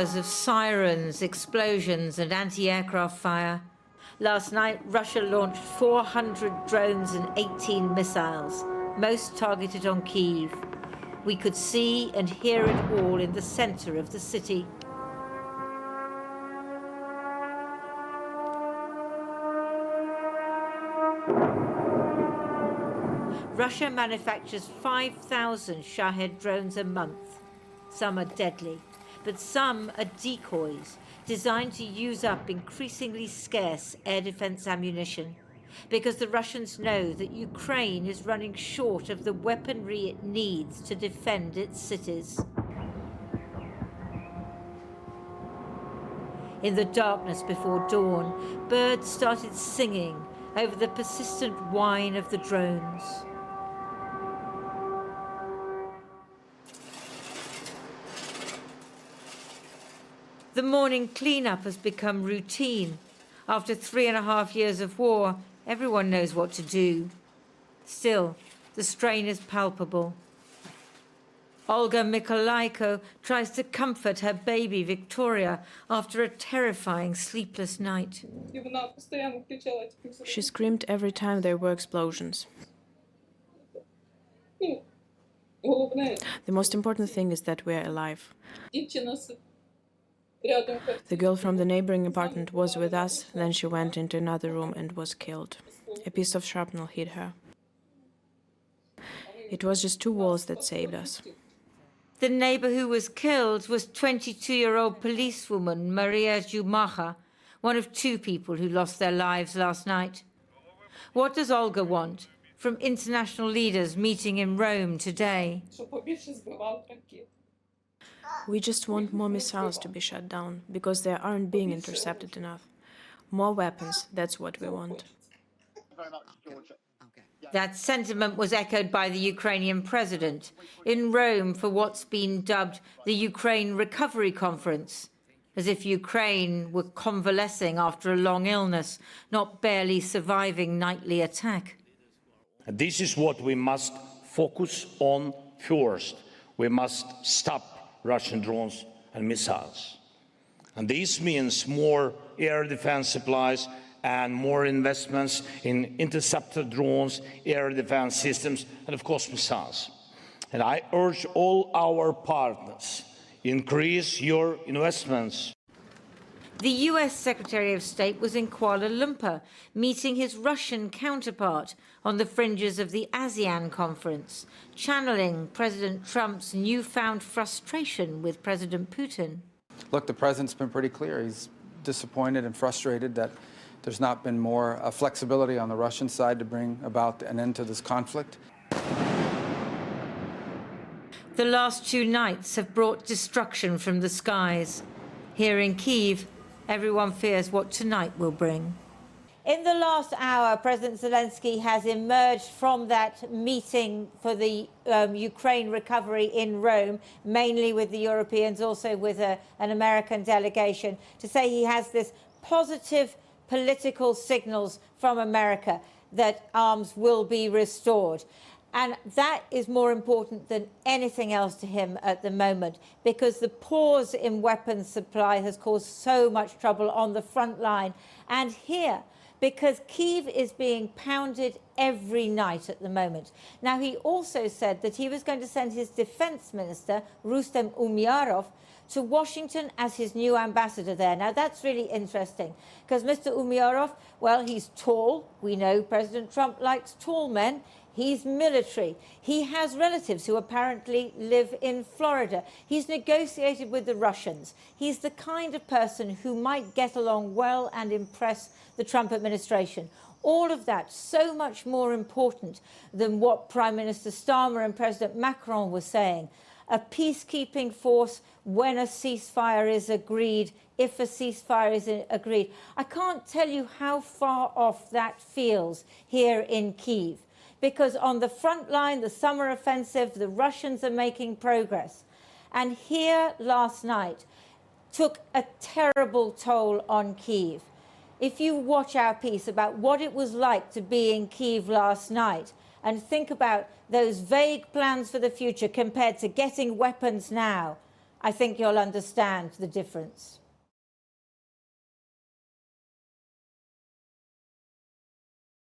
hours of sirens, explosions and anti-aircraft fire. Last night, Russia launched 400 drones and 18 missiles, most targeted on Kyiv. We could see and hear it all in the center of the city. Russia manufactures 5,000 Shahed drones a month. Some are deadly, but some are decoys designed to use up increasingly scarce air defense ammunition, because the Russians know that Ukraine is running short of the weaponry it needs to defend its cities. In the darkness before dawn, birds started singing over the persistent whine of the drones. The morning cleanup has become routine. After 3.5 years of war, everyone knows what to do. Still, the strain is palpable. Olga Mikolaiko tries to comfort her baby Victoria after a terrifying sleepless night. She screamed every time there were explosions. The most important thing is that we are alive. The girl from the neighboring apartment was with us, then she went into another room and was killed. A piece of shrapnel hit her. It was just 2 walls that saved us. The neighbor who was killed was 22-year-old policewoman Maria Jumacha, one of 2 people who lost their lives last night. What does Olga want from international leaders meeting in Rome today? We just want more missiles to be shut down, because they aren't being intercepted enough. More weapons, that's what we want. That sentiment was echoed by the Ukrainian president in Rome for what's been dubbed the Ukraine Recovery Conference, as if Ukraine were convalescing after a long illness, not barely surviving nightly attack. This is what we must focus on first. We must stop Russian drones and missiles. And this means more air defense supplies and more investments in interceptor drones, air defense systems, and of course missiles. And I urge all our partners, increase your investments. The US Secretary of State was in Kuala Lumpur, meeting his Russian counterpart on the fringes of the ASEAN conference, channeling President Trump's newfound frustration with President Putin. Look, the president's been pretty clear. He's disappointed and frustrated that there's not been more flexibility on the Russian side to bring about an end to this conflict. The last 2 nights have brought destruction from the skies. Here in Kyiv, everyone fears what tonight will bring. In the last hour, President Zelenskyy has emerged from that meeting for the Ukraine recovery in Rome, mainly with the Europeans, also with an American delegation, to say he has this positive political signals from America that arms will be restored. And that is more important than anything else to him at the moment, because the pause in weapons supply has caused so much trouble on the front line. And here, because Kyiv is being pounded every night at the moment. Now, he also said that he was going to send his defense minister, Rustem Umerov, to Washington as his new ambassador there. Now, that's really interesting, because Mr. Umerov, well, he's tall. We know President Trump likes tall men. He's military. He has relatives who apparently live in Florida. He's negotiated with the Russians. He's the kind of person who might get along well and impress the Trump administration. All of that so much more important than what Prime Minister Starmer and President Macron were saying. A peacekeeping force when a ceasefire is agreed, if a ceasefire is agreed. I can't tell you how far off that feels here in Kyiv. Because on the front line, the summer offensive, the Russians are making progress. And here last night took a terrible toll on Kyiv. If you watch our piece about what it was like to be in Kyiv last night and think about those vague plans for the future compared to getting weapons now, I think you'll understand the difference.